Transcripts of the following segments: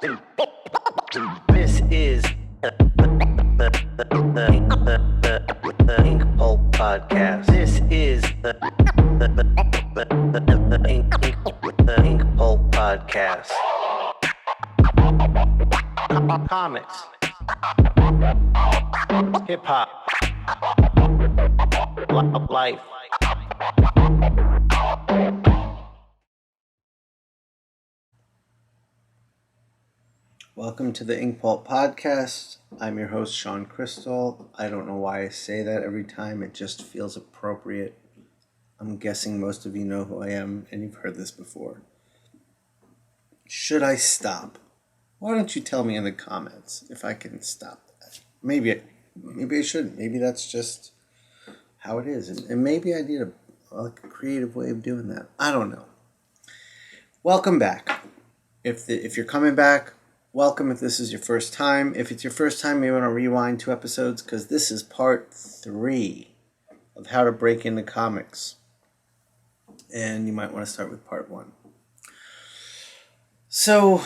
This is the Ink Pulp Podcast. This is the Ink Pulp Podcast. Comics, hip hop, life. Welcome to the INKPULP Podcast. I'm your host, Sean Crystal. I don't know why I say that every time. It just feels appropriate. I'm guessing most of you know who I am, and you've heard this before. Should I stop? Why don't you tell me in the comments if I can stop that? Maybe I shouldn't. Maybe that's just how it is. And maybe I need a creative way of doing that. I don't know. Welcome back. If you're coming back, welcome if this is your first time. If it's your first time, you want to rewind 2 episodes because this is part 3 of how to break into comics. And you might want to start with part 1. So,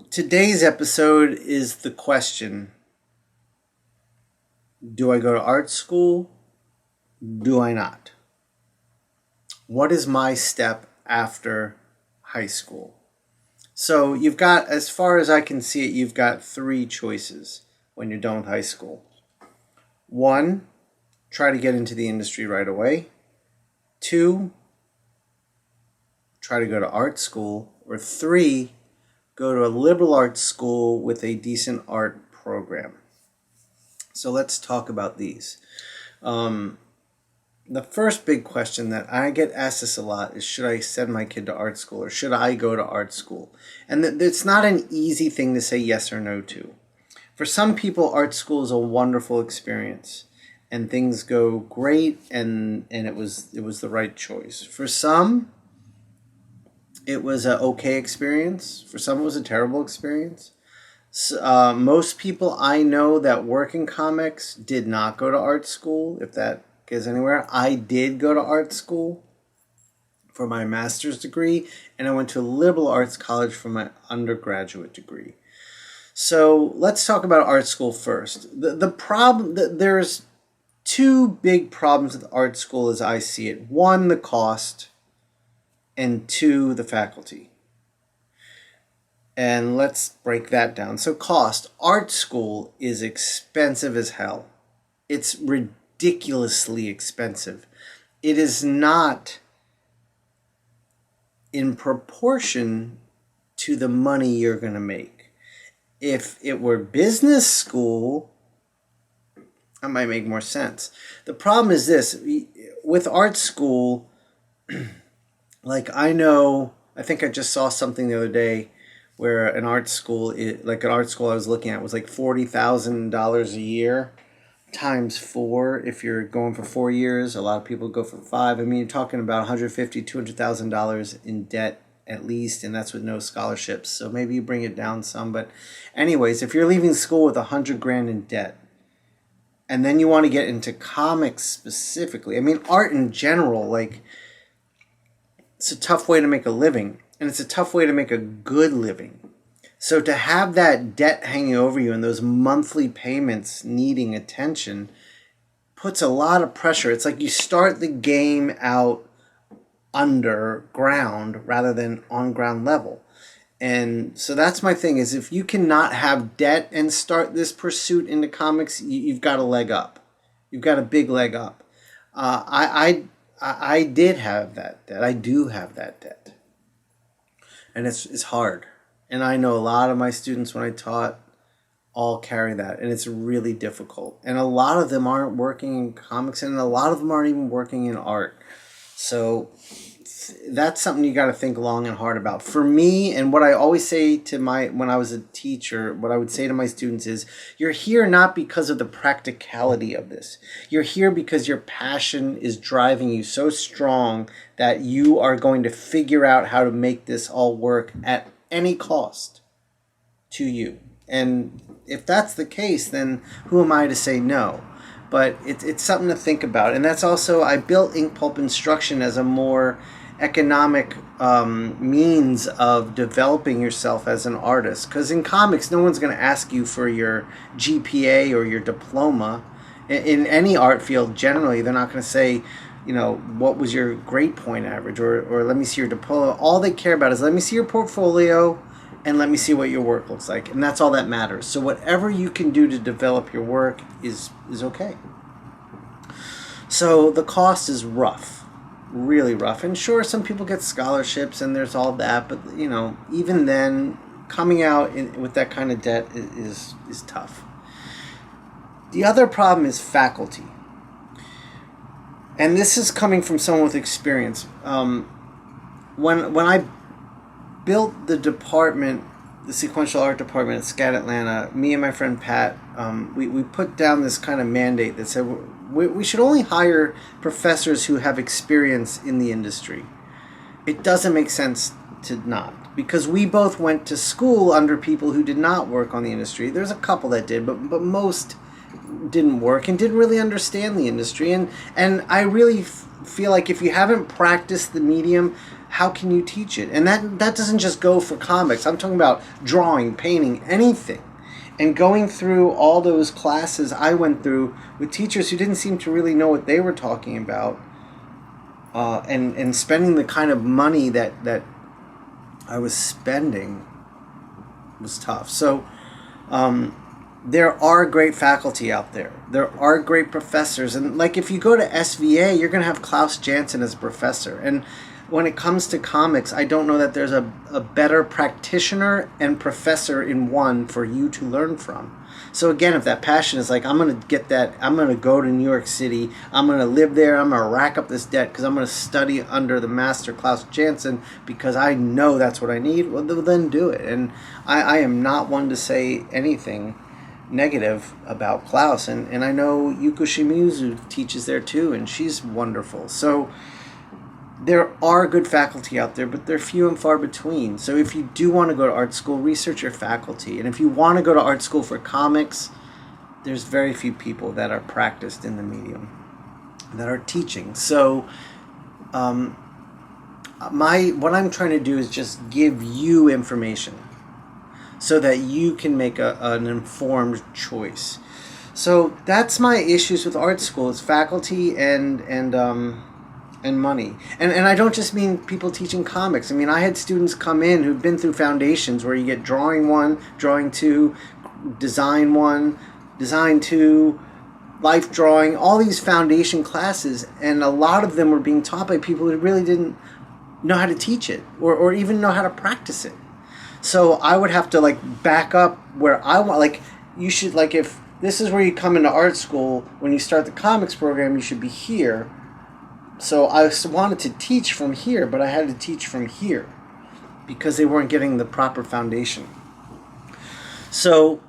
today's episode is the question, do I go to art school? Do I not? What is my step after high school? So you've got, as far as I can see it, you've got 3 choices when you're done with high school. 1, try to get into the industry right away. 2, try to go to art school. Or 3, go to a liberal arts school with a decent art program. So let's talk about these. The first big question that I get asked this a lot is, should I send my kid to art school or should I go to art school? And it's not an easy thing to say yes or no to. For some people, art school is a wonderful experience and things go great and it was the right choice. For some, it was an okay experience. For some, it was a terrible experience. Most people I know that work in comics did not go to art school, if that goes anywhere. I did go to art school for my master's degree, and I went to a liberal arts college for my undergraduate degree. So let's talk about art school first. The problem, there's 2 big problems with art school as I see it. 1, the cost, and 2, the faculty. And let's break that down. So cost. Art school is expensive as hell. It's ridiculously expensive. It is not in proportion to the money you're going to make. If it were business school, that might make more sense. The problem is this. With art school, like I think I just saw something the other day where an art school I was looking at was like $40,000 a year times 4 if you're going for 4 years. A lot of people go for 5. I mean, you're talking about $150,000, $200,000 in debt at least, and that's with no scholarships. So maybe you bring it down some. But anyways, if you're leaving school with $100,000 in debt, and then you want to get into comics specifically, I mean, art in general, like, it's a tough way to make a living, and it's a tough way to make a good living. So to have that debt hanging over you and those monthly payments needing attention puts a lot of pressure. It's like you start the game out underground rather than on ground level. And so that's my thing, is if you cannot have debt and start this pursuit into comics, you've got a leg up. You've got a big leg up. I did have that debt. I do have that debt. And it's hard. And I know a lot of my students when I taught all carry that. And it's really difficult. And a lot of them aren't working in comics, and a lot of them aren't even working in art. So that's something you got to think long and hard about. For me, and what I always say when I was a teacher, what I would say to my students is, you're here not because of the practicality of this. You're here because your passion is driving you so strong that you are going to figure out how to make this all work at any cost to you. And if that's the case, then who am I to say no? But it's something to think about. And that's also, I built INKPULP Instruction as economic means of developing yourself as an artist. Because in comics, no one's going to ask you for your GPA or your diploma. In any art field, generally, they're not going to say, you know, what was your grade point average, or let me see your diploma. All they care about is let me see your portfolio and let me see what your work looks like. And that's all that matters. So whatever you can do to develop your work is okay. So the cost is rough, really rough. And sure, some people get scholarships and there's all that, but you know, even then, coming out with that kind of debt is tough. The other problem is faculty. And this is coming from someone with experience. When I built the department, the sequential art department at SCAD Atlanta, me and my friend Pat, we put down this kind of mandate that said we should only hire professors who have experience in the industry. It doesn't make sense to not, because we both went to school under people who did not work on the industry. There's a couple that did, but most didn't work and didn't really understand the industry. And I really feel like if you haven't practiced the medium, how can you teach it? And that doesn't just go for comics. I'm talking about drawing, painting, anything. And going through all those classes I went through with teachers who didn't seem to really know what they were talking about, and spending the kind of money that I was spending was tough. So there are great faculty out there. There are great professors. And like if you go to SVA, you're going to have Klaus Janson as a professor. And when it comes to comics, I don't know that there's a better practitioner and professor in one for you to learn from. So again, if that passion is like, I'm going to get that, I'm going to go to New York City, I'm going to live there, I'm going to rack up this debt because I'm going to study under the master Klaus Janson because I know that's what I need, well, then do it. And I am not one to say anything negative about Klaus. And I know Yuko Shimizu teaches there too, and she's wonderful. So there are good faculty out there, but they're few and far between. So if you do want to go to art school, research your faculty. And if you want to go to art school for comics, there's very few people that are practiced in the medium, that are teaching. So what I'm trying to do is just give you information so that you can make an informed choice. So that's my issues with art school. It's faculty and money. And I don't just mean people teaching comics. I mean, I had students come in who've been through foundations where you get drawing 1, drawing 2, design 1, design 2, life drawing, all these foundation classes, and a lot of them were being taught by people who really didn't know how to teach it or even know how to practice it. So I would have to like back up where I want, like you should, like if this is where you come into art school, when you start the comics program, you should be here. So I wanted to teach from here, but I had to teach from here because they weren't getting the proper foundation. So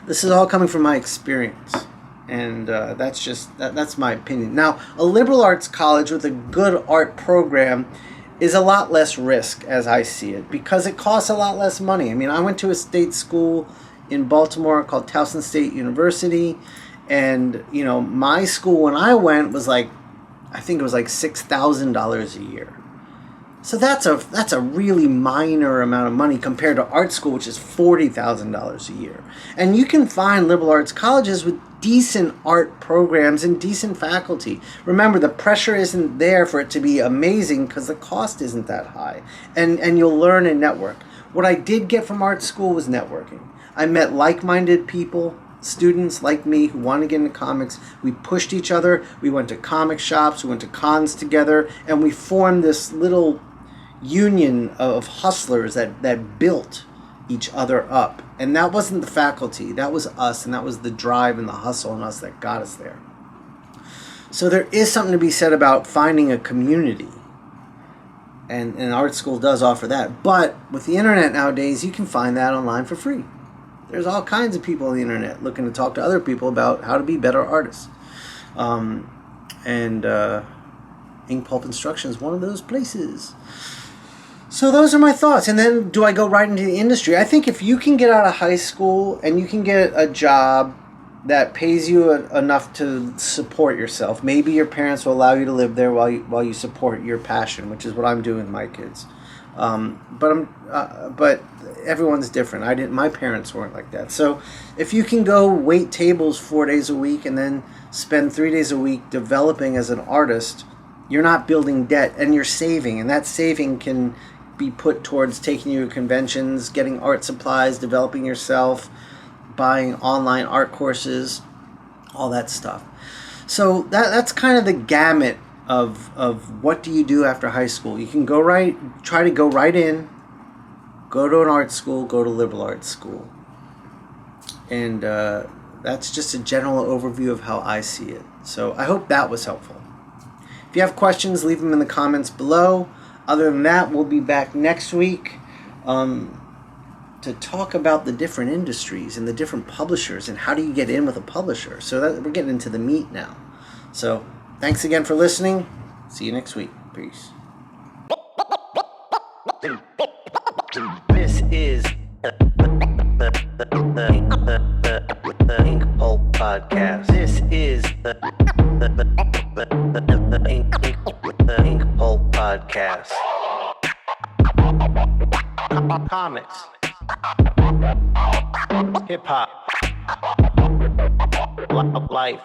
this is all coming from my experience, and that's my opinion. Now, a liberal arts college with a good art program is a lot less risk, as I see it, because it costs a lot less money. I mean, I went to a state school in Baltimore called Towson State University, and you know, my school when I went was like, I think it was like $6,000 a year. So that's a really minor amount of money compared to art school, which is $40,000 a year. And you can find liberal arts colleges with decent art programs and decent faculty. Remember, the pressure isn't there for it to be amazing because the cost isn't that high. And you'll learn and network. What I did get from art school was networking. I met like-minded people, students like me who want to get into comics. We pushed each other. We went to comic shops. We went to cons together. And we formed this little union of hustlers that built each other up. And that wasn't the faculty. That was us. And that was the drive and the hustle in us that got us there. So there is something to be said about finding a community. And art school does offer that. But with the internet nowadays, you can find that online for free. There's all kinds of people on the internet looking to talk to other people about how to be better artists. INKPULP Instruction is one of those places. So those are my thoughts. And then do I go right into the industry? I think if you can get out of high school and you can get a job that pays you enough to support yourself. Maybe your parents will allow you to live there while you support your passion, which is what I'm doing with my kids. But everyone's different. My parents weren't like that. So if you can go wait tables 4 days a week and then spend 3 days a week developing as an artist, you're not building debt and you're saving. And that saving can be put towards taking you to conventions, getting art supplies, developing yourself, buying online art courses, all that stuff. So that's kind of the gamut of what do you do after high school. You can try to go right in, go to an art school, go to liberal arts school. And that's just a general overview of how I see it. So I hope that was helpful. If you have questions, leave them in the comments below. Other than that, we'll be back next week to talk about the different industries and the different publishers and how do you get in with a publisher. So we're getting into the meat now. So thanks again for listening. See you next week. Peace. This is the INKPULP podcast. This is the INKPULP podcast. Comics, hip hop, life.